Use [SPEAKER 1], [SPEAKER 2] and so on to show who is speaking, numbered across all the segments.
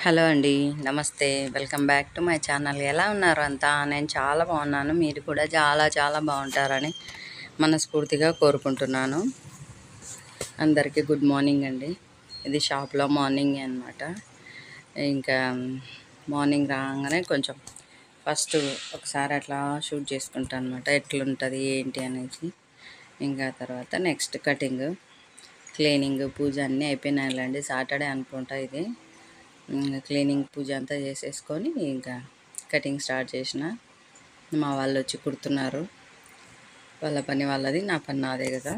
[SPEAKER 1] Hello అండి, నమస్తే. Welcome back to my channel. ఎలా ఉన్నారు అంతా? నేను చాలా బాగున్నాను. మీరు కూడా చాలా చాలా బాగుంటారని మనస్ఫూర్తిగా కోరుకుంటున్నాను. అందరికీ గుడ్ మార్నింగ్ అండి. ఇది షాప్లో మార్నింగ్ అనమాట. ఇంకా మార్నింగ్ రాగానే కొంచెం ఫస్ట్ ఒకసారి అట్లా షూట్ చేసుకుంటాను అనమాట, ఎట్లుంటుంది ఏంటి అనేసి. ఇంకా తర్వాత నెక్స్ట్ కటింగ్, క్లీనింగ్, పూజ అన్నీ అయిపోయినాయిలేండి. సాటర్డే అనుకుంటా ఇది. క్లీనింగ్ పూజ అంతా చేసేసుకొని ఇంకా కటింగ్ స్టార్ట్ చేసిన. మా వాళ్ళు వచ్చి కుడుతున్నారు. వాళ్ళ పని వాళ్ళది, నా పని నాదే కదా.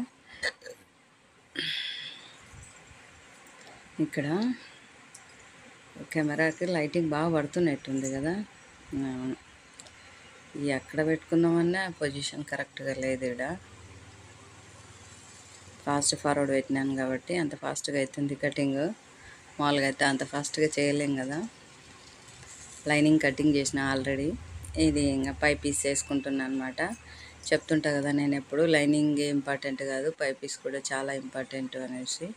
[SPEAKER 1] ఇక్కడ కెమెరాకి లైటింగ్ బాగా పడుతున్నట్టుంది కదా. ఎక్కడ పెట్టుకుందామన్నా పొజిషన్ కరెక్ట్గా లేదు. ఇక్కడ ఫాస్ట్ ఫార్వర్డ్ పెట్టినాను కాబట్టి అంత ఫాస్ట్గా అవుతుంది కటింగ్. మామూలుగా అయితే అంత ఫాస్ట్గా చేయలేం కదా. లైనింగ్ కటింగ్ చేసిన ఆల్రెడీ. ఇది ఇంకా పై పీస్ వేసుకుంటున్నాను అనమాట. చెప్తుంటా కదా నేను ఎప్పుడు, లైనింగ్ ఇంపార్టెంట్ కాదు, పై పీస్ కూడా చాలా ఇంపార్టెంట్ అనేసి.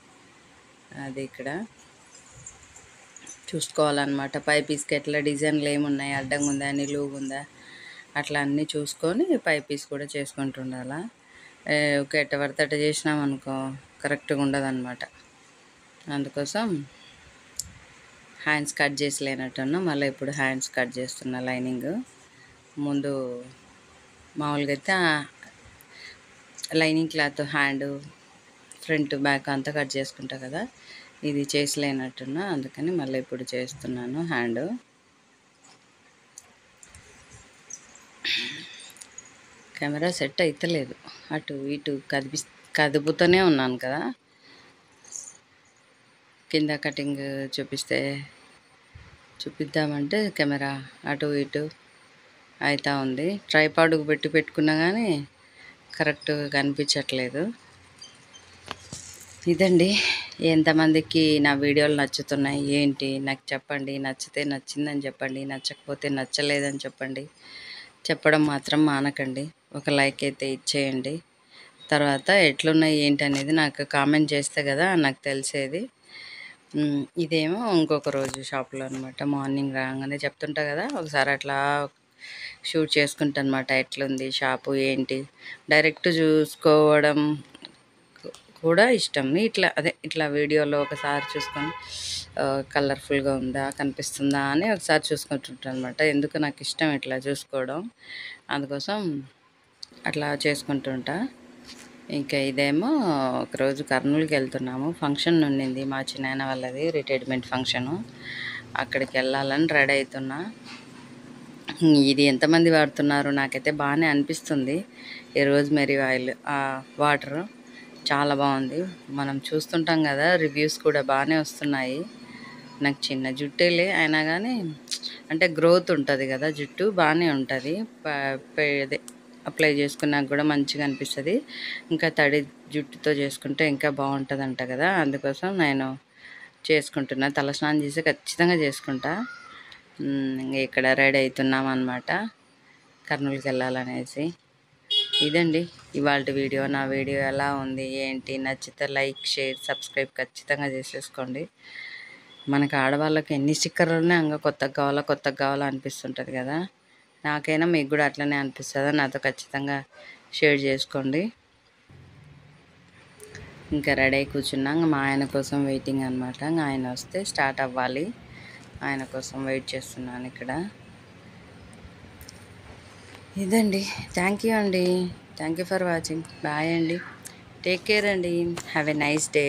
[SPEAKER 1] అది ఇక్కడ చూసుకోవాలన్నమాట. పై పీస్కి ఎట్లా డిజైన్లు ఏమున్నాయి, అడ్డంగా ఉందా, నిలువుగా ఉందా, అట్లా అన్నీ చూసుకొని పై పీస్ కూడా చేసుకుంటుండాలా. ఒక ఎట్ట పడితే అట్ట చేసినామనుకో కరెక్ట్గా ఉండదు అనమాట. అందుకోసం హ్యాండ్స్ కట్ చేసి లేనట్టున్నా, మళ్ళీ ఇప్పుడు హ్యాండ్స్ కట్ చేస్తున్నా. లైనింగ్ ముందు మామూలుగా అయితే lining cloth hand, front, back అంతా కట్ చేసుకుంటా కదా. ఇది చేసలేనట్టున్నా, అందుకని మళ్ళీ ఇప్పుడు చేస్తున్నాను హ్యాండ్. కెమెరా సెట్ అవుతలేదు, అటు ఇటు కదుపుతూనే ఉన్నాను కదా. కింద కటింగ్ చూపిద్దామంటే కెమెరా అటు ఇటు అవుతూ ఉంది. ట్రైపాడ్కు పెట్టుకున్నా కానీ కరెక్ట్గా కనిపించట్లేదు. ఇదండి, ఎంతమందికి నా వీడియోలు నచ్చుతున్నాయి ఏంటి నాకు చెప్పండి. నచ్చితే నచ్చిందని చెప్పండి, నచ్చకపోతే నచ్చలేదని చెప్పండి. చెప్పడం మాత్రం మానకండి. ఒక లైక్ అయితే ఇచ్చేయండి. తర్వాత ఎట్లున్నాయి ఏంటి అనేది నాకు కామెంట్ చేస్తే కదా నాకు తెలిసేది. ఇదేమో ఇంకొక రోజు షాప్లో అనమాట. మార్నింగ్ రాగానే చెప్తుంటా కదా, ఒకసారి అట్లా షూట్ చేసుకుంటా అనమాట. ఎట్లుంది షాపు ఏంటి, డైరెక్ట్ చూసుకోవడం కూడా ఇష్టం. ఇట్లా వీడియోలో ఒకసారి చూసుకొని కలర్ఫుల్గా ఉందా, కనిపిస్తుందా అని ఒకసారి చూసుకుంటుంటాను అనమాట. ఎందుకు నాకు ఇష్టం ఇట్లా చూసుకోవడం, అందుకోసం అట్లా చేసుకుంటుంటా. ఇంకా ఇదేమో ఒకరోజు కర్నూలుకి వెళ్తున్నాము. ఫంక్షన్ ఉండింది మా చిన్నాయన వాళ్ళది, రిటైర్మెంట్ ఫంక్షను. అక్కడికి వెళ్ళాలని రెడీ అవుతున్నా. ఇది ఎంతమంది వాడుతున్నారు, నాకైతే బాగానే అనిపిస్తుంది. ఈ రోజ్మెరీ ఆయిల్ వాటరు చాలా బాగుంది. మనం చూస్తుంటాం కదా, రివ్యూస్ కూడా బాగానే వస్తున్నాయి. నాకు చిన్న జుట్టేలే అయినా కానీ అంటే గ్రోత్ ఉంటుంది కదా, జుట్టు బాగానే ఉంటుంది. అప్లై చేసుకున్నాక కూడా మంచిగా అనిపిస్తుంది. ఇంకా తడి జుట్టుతో చేసుకుంటే ఇంకా బాగుంటుంది అంట కదా, అందుకోసం నేను చేసుకుంటున్నా. తలస్నానం చేసి ఖచ్చితంగా చేసుకుంటా. ఇక్కడ రెడీ అవుతున్నాం అన్నమాట, కర్నూలుకి వెళ్ళాలనేసి. ఇదండి ఇవాళ వీడియో. నా వీడియో ఎలా ఉంది ఏంటి, నచ్చితే లైక్, షేర్, సబ్స్క్రైబ్ ఖచ్చితంగా చేసేసుకోండి. మనకు ఆడవాళ్ళకి ఎన్ని స్టిక్కర్లు ఉన్నాయి, ఇంకా కొత్తగా కావాలా అనిపిస్తుంటుంది కదా. నాకైనా మీకు కూడా అట్లనే అనిపిస్తుందా? నాతో ఖచ్చితంగా షేర్ చేసుకోండి. ఇంకా రెడీ అయి కూర్చున్నా. మా ఆయన కోసం వెయిటింగ్ అనమాట. ఆయన వస్తే స్టార్ట్ అవ్వాలి. ఆయన కోసం వెయిట్ చేస్తున్నాను ఇక్కడ. ఇదండి, థ్యాంక్ యూ అండి. Thank you for watching. Bye అండి. టేక్ కేర్ అండి. Have a nice day.